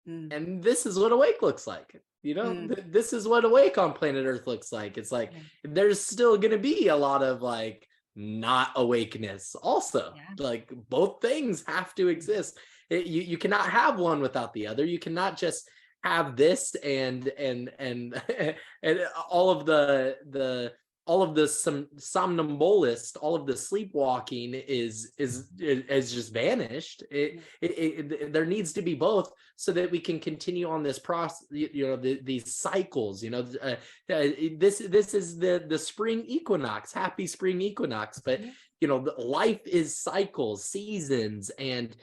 And this is what awake looks like. This is what awake on planet Earth looks like. It's like there's still going to be a lot of like not awakeness also. Like both things have to exist. You cannot have one without the other. You cannot just have this and and all of the somnambulist, all of the sleepwalking is just vanished. There needs to be both so that we can continue on this process, these cycles. This is the spring equinox, happy spring equinox, but life is cycles, seasons, and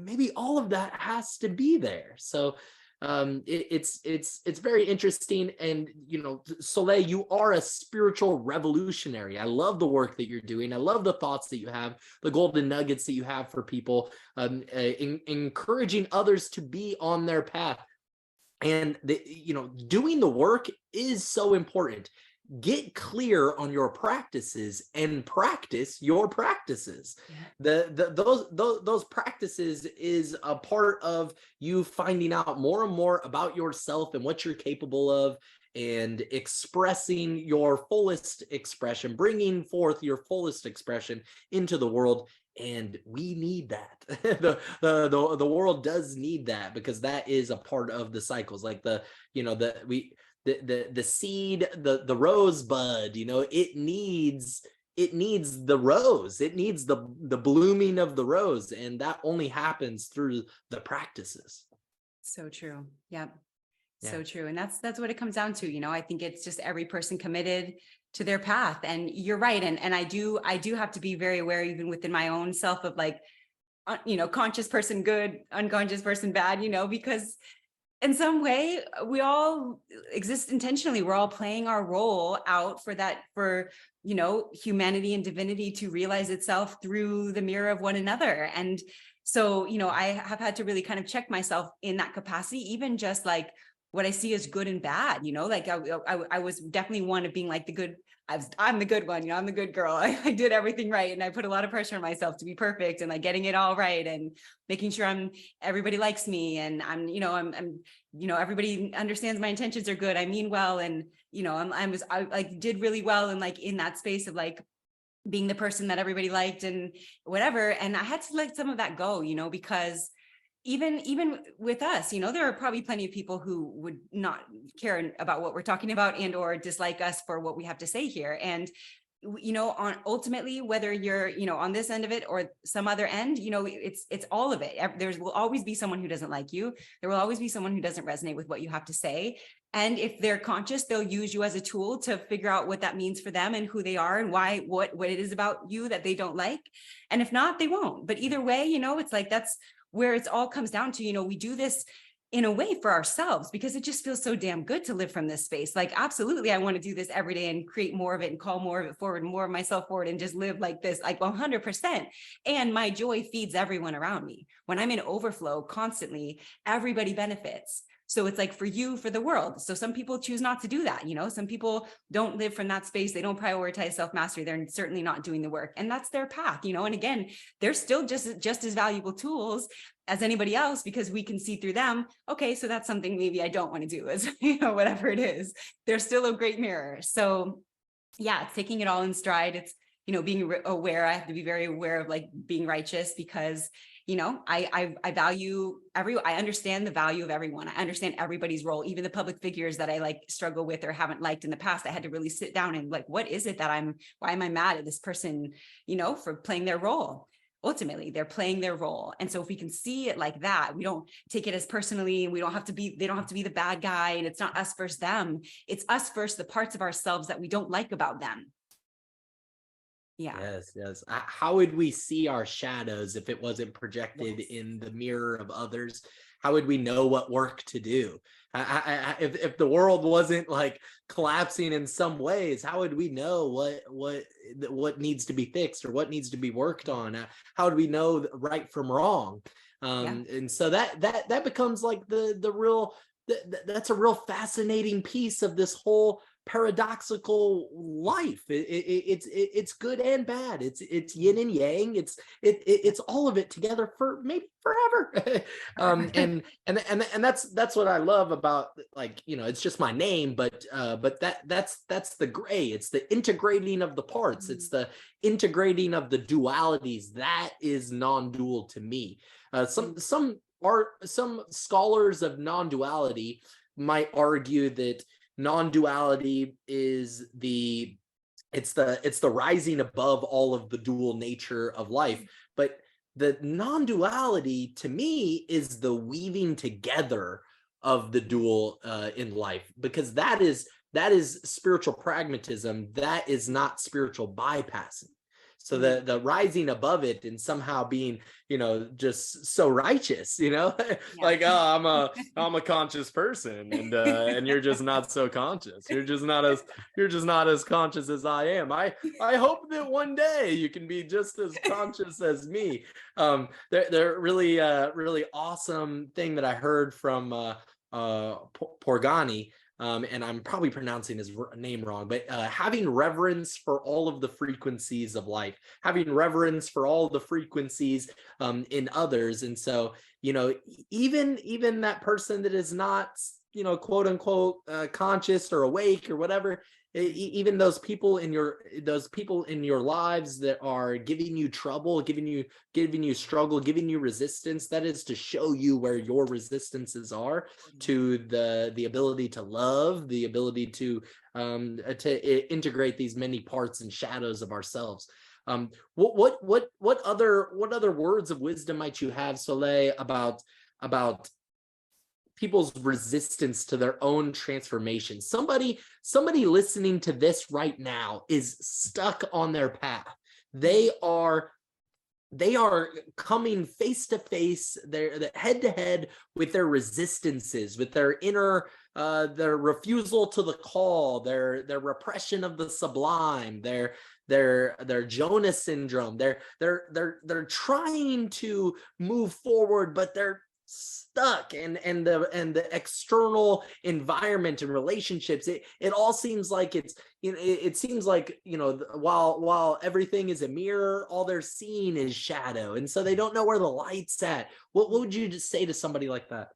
maybe all of that has to be there. So it's very interesting. And Soleil, you are a spiritual revolutionary. I love the work that you're doing. I love the thoughts that you have, the golden nuggets that you have for people, encouraging others to be on their path. And doing the work is so important. Get clear on your practices and practice your practices. Those practices is a part of you finding out more and more about yourself and what you're capable of, and expressing your fullest expression, bringing forth your fullest expression into the world. And we need that. The world does need that, because that is a part of the cycles. Like the seed, the rosebud, it needs the rose, it needs the blooming of the rose, and that only happens through the practices. So true. Yep. So true. And that's what it comes down to. I think it's just every person committed to their path. And you're right. And I do have to be very aware, even within my own self, of like, conscious person good, unconscious person bad, because in some way we all exist intentionally. We're all playing our role out for humanity and divinity to realize itself through the mirror of one another. And so, I have had to really kind of check myself in that capacity, even just like what I see as good and bad, like I was definitely one of being like the good. I'm the good one, I'm the good girl. I did everything right. And I put a lot of pressure on myself to be perfect and like getting it all right and making sure everybody likes me. And I'm everybody understands my intentions are good. I mean well. And, I like did really well. And like in that space of like being the person that everybody liked and whatever. And I had to let some of that go, because even with us, there are probably plenty of people who would not care about what we're talking about and or dislike us for what we have to say here. And on ultimately, whether you're on this end of it or some other end, it's all of it. There will always be someone who doesn't like you. There will always be someone who doesn't resonate with what you have to say. And if they're conscious, they'll use you as a tool to figure out what that means for them and who they are and why, what it is about you that they don't like. And if not, they won't. But either way, it's like, that's where it's all comes down to. We do this in a way for ourselves because it just feels so damn good to live from this space. Like, absolutely, I want to do this every day and create more of it and call more of it forward, more of myself forward, and just live like this, like 100%. And my joy feeds everyone around me. When I'm in overflow constantly, everybody benefits. So it's like for you, for the world. So some people choose not to do that. Some people don't live from that space. They don't prioritize self-mastery. They're certainly not doing the work, and that's their path, and again, they're still just as valuable tools as anybody else, because we can see through them. Okay, so that's something maybe I don't want to do, as whatever it is, they're still a great mirror. So yeah, it's taking it all in stride. It's, being aware. I have to be very aware of like being righteous, because I value I understand the value of everyone. I understand everybody's role, even the public figures that I like struggle with or haven't liked in the past. I had to really sit down and like, what is it that why am I mad at this person, for playing their role? ultimately they're playing their role. And so if we can see it like that, we don't take it as personally, and they don't have to be the bad guy, and it's not us versus them. It's us versus the parts of ourselves that we don't like about them. Yeah. Yes, yes. How would we see our shadows if it wasn't projected Yes. in the mirror of others? How would we know what work to do? If the world wasn't like collapsing in some ways, how would we know what needs to be fixed or what needs to be worked on? How would we know right from wrong? Yeah. And so that becomes like the real that's a real fascinating piece of this whole paradoxical life. It's good and bad. It's yin and yang. It's all of it together for maybe forever. And that's what I love about, like, you know, it's just my name, but that's the gray. It's the integrating of the parts. It's the integrating of the dualities. That is non-dual to me. Some scholars of non-duality might argue that non-duality is it's the rising above all of the dual nature of life. But the non-duality to me is the weaving together of the dual in life, because that is spiritual pragmatism. That is not spiritual bypassing. So the rising above it and somehow being, you know, just so righteous, you know, like, oh, I'm a conscious person, and you're just not so conscious. You're just not as conscious as I am. I hope that one day you can be just as conscious as me. They're really really awesome thing that I heard from Porgani. And I'm probably pronouncing his name wrong, but having reverence for all of the frequencies of life, having reverence for all the frequencies in others. And so, you know, even that person that is not, you know, quote unquote conscious or awake or whatever, even those people in your lives that are giving you trouble, giving you struggle, giving you resistance, that is to show you where your resistances are to the ability to love, the ability to integrate these many parts and shadows of ourselves. What other words of wisdom might you have, Soleil, about people's resistance to their own transformation? Somebody listening to this right now is stuck on their path. They are coming face to face, they're head to head with their resistances, with their inner their refusal to the call, their repression of the sublime, their Jonas syndrome. They're trying to move forward, but they're stuck, and the external environment and relationships, it all seems like it's, you know, it seems like, you know, while everything is a mirror, all they're seeing is shadow, and so they don't know where the light's at. What would you just say to somebody like that?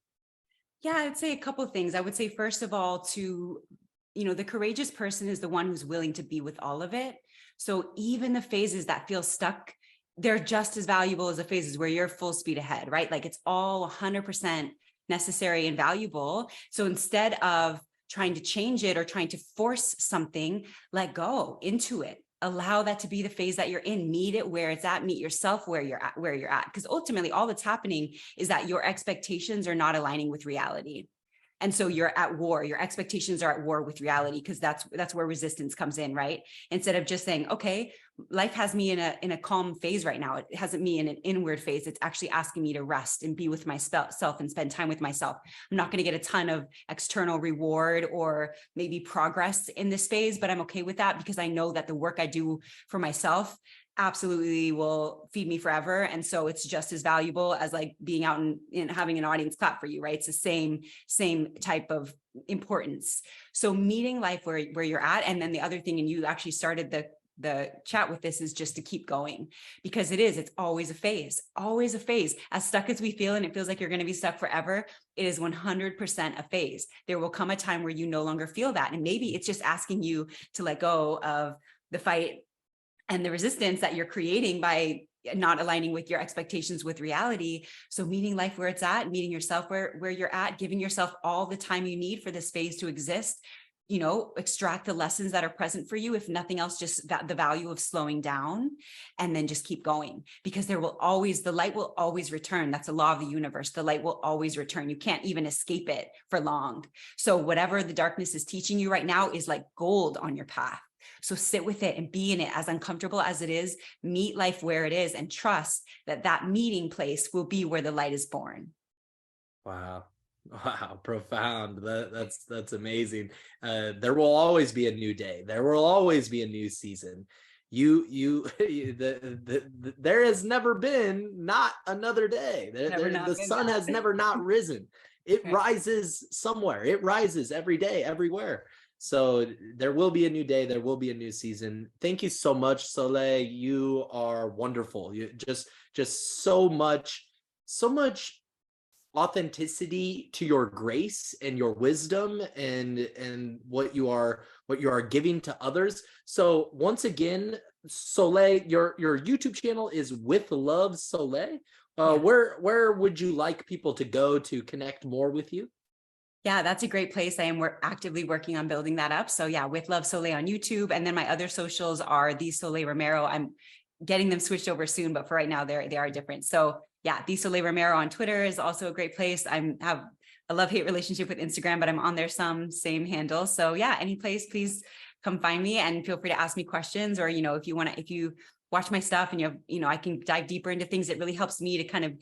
Yeah, I'd say a couple of things. I would say, first of all, the courageous person is the one who's willing to be with all of it. So even the phases that feel stuck, they're just as valuable as the phases where you're full speed ahead, right? Like, it's all 100% necessary and valuable. So instead of trying to change it or trying to force something, let go into it. Allow that to be the phase that you're in. Meet it where it's at. Meet yourself where you're at. Because ultimately, all that's happening is that your expectations are not aligning with reality. And so you're at war. Your expectations are at war with reality, because that's where resistance comes in, right? Instead of just saying, okay, life has me in a calm phase right now. It hasn't me in an inward phase. It's actually asking me to rest and be with myself and spend time with myself. I'm not going to get a ton of external reward or maybe progress in this phase, but I'm okay with that, because I know that the work I do for myself absolutely will feed me forever. And so it's just as valuable as like being out and having an audience clap for you, right? It's the same type of importance. So meeting life where you're at. And then the other thing, and you actually started the chat with this, is just to keep going, because it's always a phase, as stuck as we feel. And it feels like you're going to be stuck forever. It is 100% a phase. There will come a time where you no longer feel that. And maybe it's just asking you to let go of the fight and the resistance that you're creating by not aligning with your expectations with reality. So meeting life where it's at, meeting yourself where you're at, giving yourself all the time you need for this phase to exist. extract the lessons that are present for you. If nothing else, just the value of slowing down and then just keep going, because the light will always return. That's a law of the universe. The light will always return. You can't even escape it for long. So whatever the darkness is teaching you right now is like gold on your path. So sit with it and be in it, as uncomfortable as it is. Meet life where it is and trust that meeting place will be where the light is born. Wow. Wow, profound. That's amazing. There will always be a new day. There will always be a new season. There has never been not another day. The sun has never not risen. It rises somewhere. It rises every day, everywhere. So there will be a new day. There will be a new season. Thank you so much, Soleil. You are wonderful. You just so much authenticity to your grace and your wisdom and what you are giving to others. So once again, Soleil, your YouTube channel is With Love Soleil. Where would you like people to go to connect more with you? Yeah, that's a great place. We're actively working on building that up. So yeah, With Love Soleil on YouTube. And then my other socials are The Soleil Romero. I'm getting them switched over soon, but for right now, they are different. So yeah, The Soleil Romero on Twitter is also a great place. I have a love-hate relationship with Instagram, but I'm on there same handle. So yeah, any place, please come find me and feel free to ask me questions, or, if you watch my stuff and I can dive deeper into things. It really helps me to kind of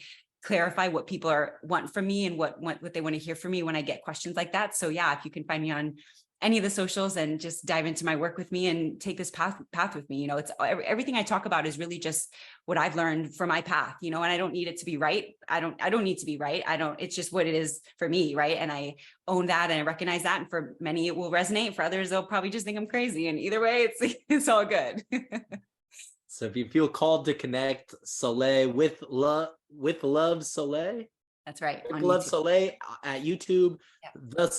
clarify what people want from me and what they want to hear from me when I get questions like that. So yeah, if you can find me on any of the socials and just dive into my work with me and take this path with me. It's everything I talk about is really just what I've learned from my path, and I don't need it to be right. I don't need to be right. It's just what it is for me. Right. And I own that and I recognize that. And for many, it will resonate. For others, they'll probably just think I'm crazy. And either way, it's all good. So if you feel called to connect, Soleil with love Soleil. That's right. With Love Soleil at YouTube. Yep.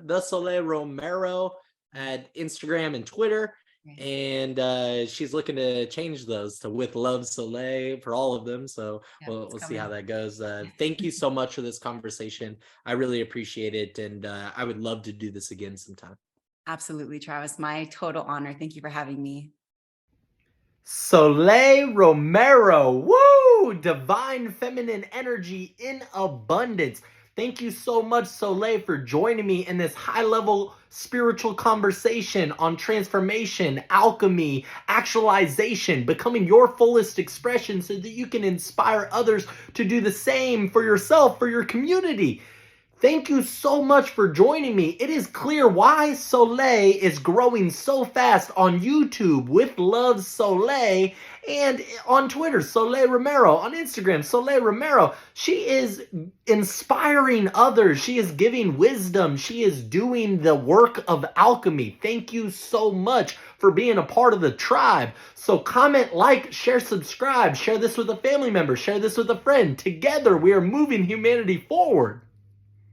The Soleil Romero at Instagram and Twitter. Right. And she's looking to change those to With Love Soleil for all of them. So we'll see how that goes. Thank you so much for this conversation. I really appreciate it. And I would love to do this again sometime. Absolutely, Travis. My total honor. Thank you for having me. Soleil Romero, woo! Divine feminine energy in abundance. Thank you so much, Soleil, for joining me in this high-level spiritual conversation on transformation, alchemy, actualization, becoming your fullest expression so that you can inspire others to do the same for yourself, for your community. Thank you so much for joining me. It is clear why Soleil is growing so fast on YouTube, With Love Soleil, and on Twitter, Soleil Romero, on Instagram, Soleil Romero. She is inspiring others. She is giving wisdom. She is doing the work of alchemy. Thank you so much for being a part of the tribe. So comment, like, share, subscribe, share this with a family member, share this with a friend. Together, we are moving humanity forward.